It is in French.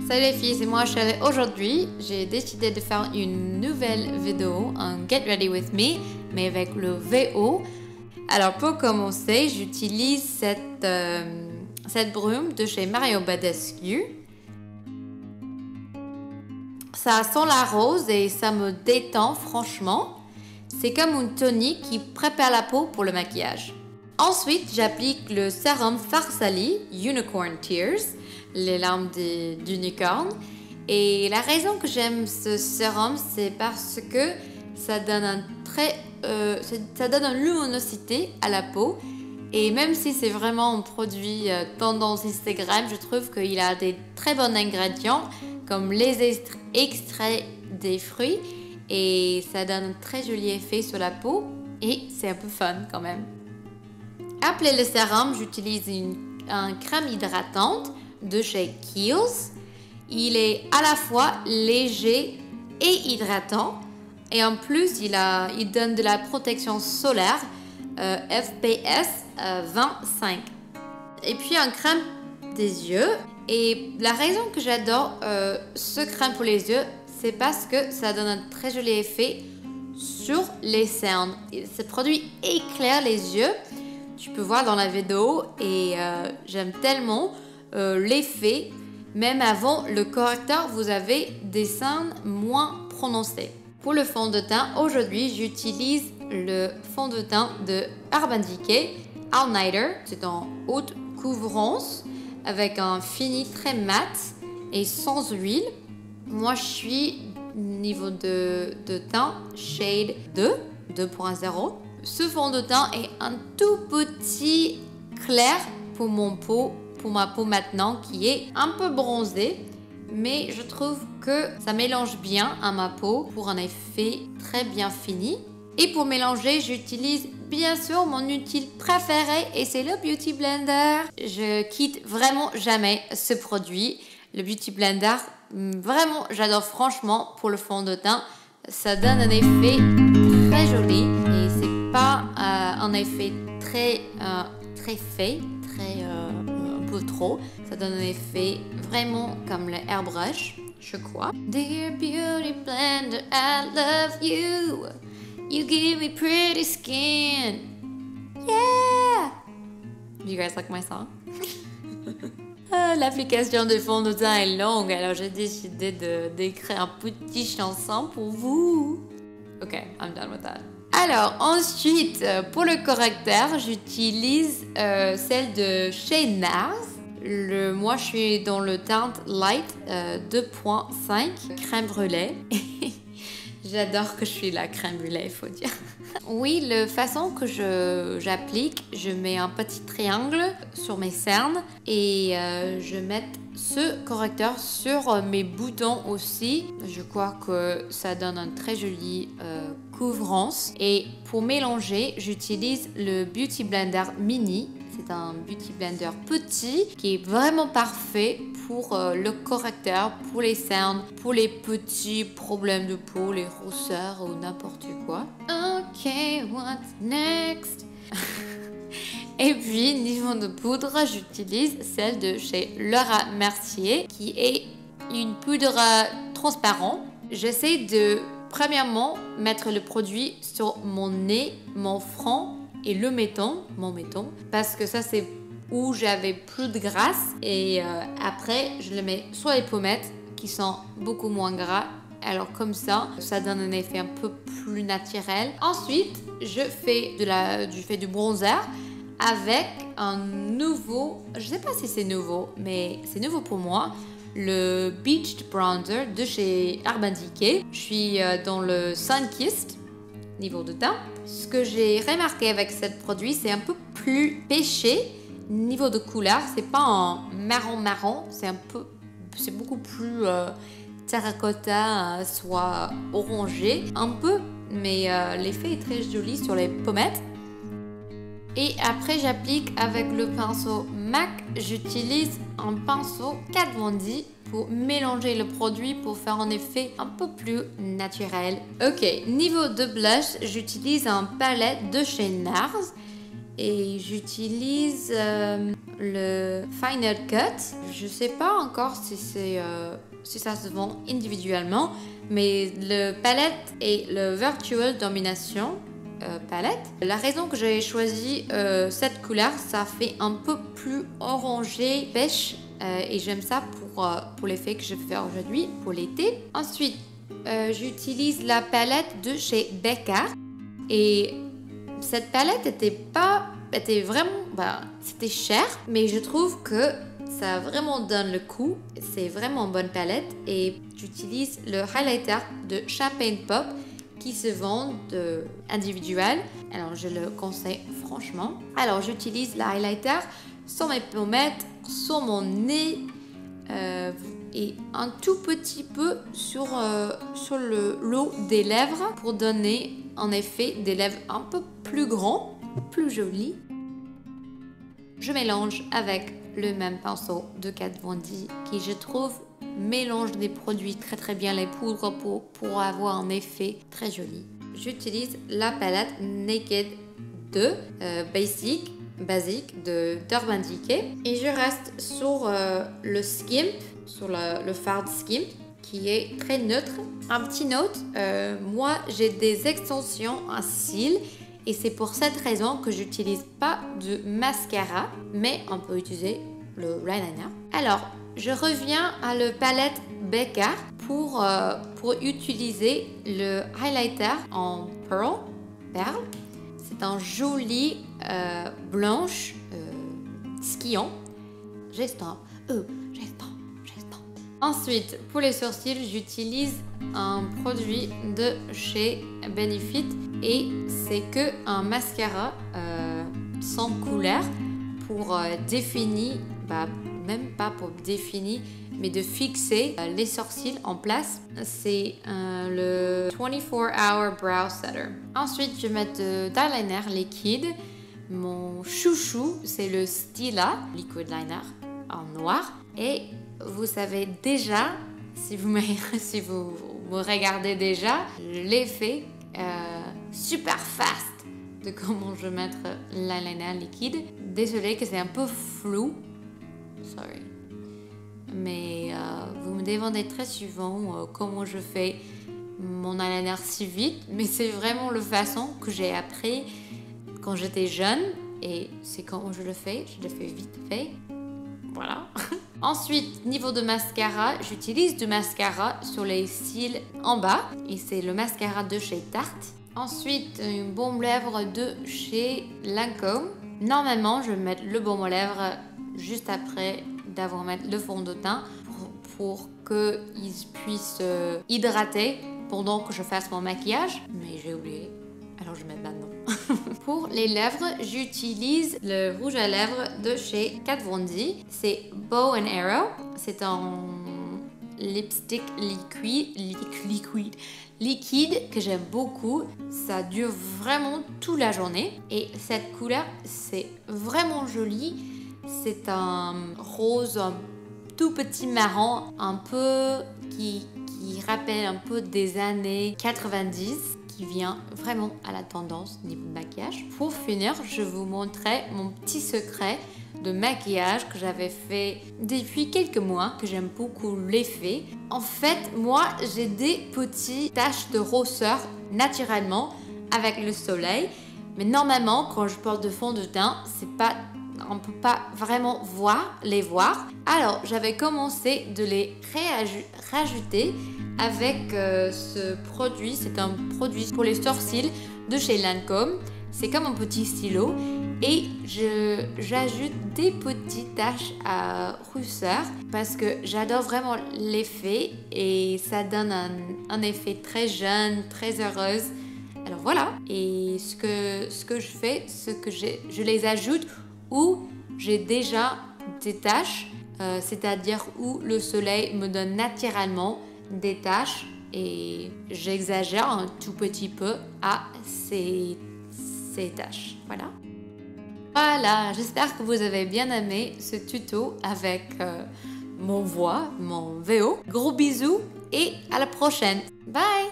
Salut les filles, c'est moi Shelley. Aujourd'hui, j'ai décidé de faire une nouvelle vidéo, un Get Ready With Me, mais avec le VO. Alors pour commencer, j'utilise cette brume de chez Mario Badescu. Ça sent la rose et ça me détend franchement. C'est comme une tonique qui prépare la peau pour le maquillage. Ensuite, j'applique le sérum Farsali Unicorn Tears, les larmes d'unicorne. Et la raison que j'aime ce sérum, c'est parce que ça donne ça donne une luminosité à la peau. Et même si c'est vraiment un produit tendance Instagram, je trouve qu'il a des très bons ingrédients comme les extraits des fruits. Et ça donne un très joli effet sur la peau. Et c'est un peu fun quand même. Après le sérum, j'utilise une crème hydratante de chez Kiehl's. Il est à la fois léger et hydratant. Et en plus, il donne de la protection solaire FPS 25. Et puis un crème des yeux. Et la raison que j'adore ce crème pour les yeux, c'est parce que ça donne un très joli effet sur les cernes. Ce produit éclaire les yeux. Tu peux voir dans la vidéo et j'aime tellement l'effet. Même avant le correcteur, vous avez des cernes moins prononcées. Pour le fond de teint, aujourd'hui, j'utilise le fond de teint de Urban Decay All Nighter. C'est en haute couvrance avec un fini très mat et sans huile. Moi, je suis niveau de teint Shade 2, 2.0. Ce fond de teint est un tout petit clair pour ma peau maintenant qui est un peu bronzée. Mais je trouve que ça mélange bien à ma peau pour un effet très bien fini. Et pour mélanger, j'utilise bien sûr mon outil préféré et c'est le Beauty Blender. Je quitte vraiment jamais ce produit. Le Beauty Blender, vraiment, j'adore franchement pour le fond de teint. Ça donne un effet très joli et c'est pas un effet très fake, un peu trop. Ça donne un effet vraiment comme le airbrush, je crois. Dear Beauty Blender, I love you. You give me pretty skin. Yeah! You guys like my song? L'application de fond de teint est longue, alors j'ai décidé d'écrire une petite chanson pour vous. Ok, I'm done with that. Alors ensuite, pour le correcteur, j'utilise celle de chez NARS. Moi, je suis dans le teint Light 2.5 crème brûlée. J'adore que je suis la crème brûlée, il faut dire. Oui, la façon que j'applique, je mets un petit triangle sur mes cernes et je mets ce correcteur sur mes boutons aussi. Je crois que ça donne une très jolie couvrance. Et pour mélanger, j'utilise le Beauty Blender Mini. C'est un Beauty Blender petit qui est vraiment parfait pour le correcteur, pour les cernes, pour les petits problèmes de peau, les rousseurs ou n'importe quoi. Ok, what's next? Et puis, niveau de poudre, j'utilise celle de chez Laura Mercier qui est une poudre transparente. J'essaie de, premièrement, mettre le produit sur mon nez, mon front et mon menton, parce que ça c'est où j'avais plus de graisse et après je le mets sur les pommettes qui sont beaucoup moins gras. Alors comme ça donne un effet un peu plus naturel. Ensuite, je fais du bronzer avec un nouveau, je sais pas si c'est nouveau, mais c'est nouveau pour moi, le Beached Bronzer de chez Urban Decay. Je suis dans le Sunkissed niveau de teint. Ce que j'ai remarqué avec ce produit, c'est un peu plus pêché niveau de couleur. C'est pas un marron, c'est beaucoup plus terracotta, soit orangé un peu, mais l'effet est très joli sur les pommettes. Et après, j'applique avec le pinceau MAC. J'utilise un pinceau Kat Von D pour mélanger le produit pour faire un effet un peu plus naturel. Ok, niveau de blush, j'utilise un palette de chez NARS et j'utilise le Final Cut. Je sais pas encore si ça se vend individuellement, mais le palette est le Virtual Domination palette. La raison que j'ai choisi cette couleur, ça fait un peu plus orangé, pêche, et j'aime ça pour l'effet que je vais faire aujourd'hui pour l'été. Ensuite, j'utilise la palette de chez Becca, et cette palette était vraiment, c'était cher, mais je trouve que ça vraiment donne le coup. C'est vraiment une bonne palette, et j'utilise le highlighter de Champagne Pop qui se vend individuel. Alors je le conseille franchement. Alors j'utilise le highlighter sur mes pommettes, sur mon nez et un tout petit peu sur le haut des lèvres pour donner en effet des lèvres un peu plus grands, plus jolies. Je mélange avec le même pinceau de Kat Von D qui, je trouve, mélange des produits très bien, les poudres pour avoir un effet très joli. J'utilise la palette Naked 2 basique de d'Urban Decay, et je reste sur le skimp, sur le fard skimp qui est très neutre. Un petit note, moi j'ai des extensions à cils, et c'est pour cette raison que j'utilise pas de mascara, mais on peut utiliser le eyeliner. Alors, je reviens à la palette Becca pour utiliser le highlighter en perle. C'est un joli blanche skiant. J'estompe. Ensuite, pour les sourcils, j'utilise un produit de chez Benefit, et c'est que un mascara sans couleur pour définir, même pas pour définir, mais de fixer les sourcils en place. C'est le 24 Hour Brow Setter. Ensuite, je vais mettre d'eyeliner liquide. Mon chouchou, c'est le Stila Liquid Liner en noir. Et vous savez déjà, si vous me regardez déjà, l'effet super fast de comment je vais mettre l'eyeliner liquide. Désolée que c'est un peu flou. Sorry. Mais vous me demandez très souvent comment je fais mon eyeliner si vite, mais c'est vraiment la façon que j'ai appris quand j'étais jeune, et c'est comment je le fais vite fait. Voilà. Ensuite, niveau de mascara, j'utilise du mascara sur les cils en bas, et c'est le mascara de chez Tarte. Ensuite, une baume lèvres de chez Lancôme. Normalement, je vais mettre le baume aux lèvres juste après d'avoir mis le fond de teint pour qu'il puisse hydrater pendant que je fasse mon maquillage. Mais j'ai oublié, alors je mets maintenant. Pour les lèvres, j'utilise le rouge à lèvres de chez Kat Von D. C'est Bow and Arrow. C'est un lipstick liquide que j'aime beaucoup. Ça dure vraiment toute la journée, et cette couleur, c'est vraiment joli. C'est un rose, un tout petit marron, un peu qui rappelle un peu des années 90, qui vient vraiment à la tendance niveau maquillage. Pour finir, je vous montrerai mon petit secret de maquillage que j'avais fait depuis quelques mois, que j'aime beaucoup l'effet. En fait, moi, j'ai des petites taches de rousseur naturellement avec le soleil, mais normalement, quand je porte de fond de teint, on ne peut pas vraiment les voir. Alors, j'avais commencé de les rajouter avec ce produit. C'est un produit pour les sourcils de chez Lancôme. C'est comme un petit stylo, et j'ajoute des petites taches à rousseur parce que j'adore vraiment l'effet, et ça donne un effet très jeune, très heureuse. Alors voilà, et ce que je fais, c'est que je les ajoute où j'ai déjà des taches, c'est-à-dire où le soleil me donne naturellement des taches, et j'exagère un tout petit peu à ces tâches. Voilà, j'espère que vous avez bien aimé ce tuto avec mon VO. Gros bisous, et à la prochaine. Bye.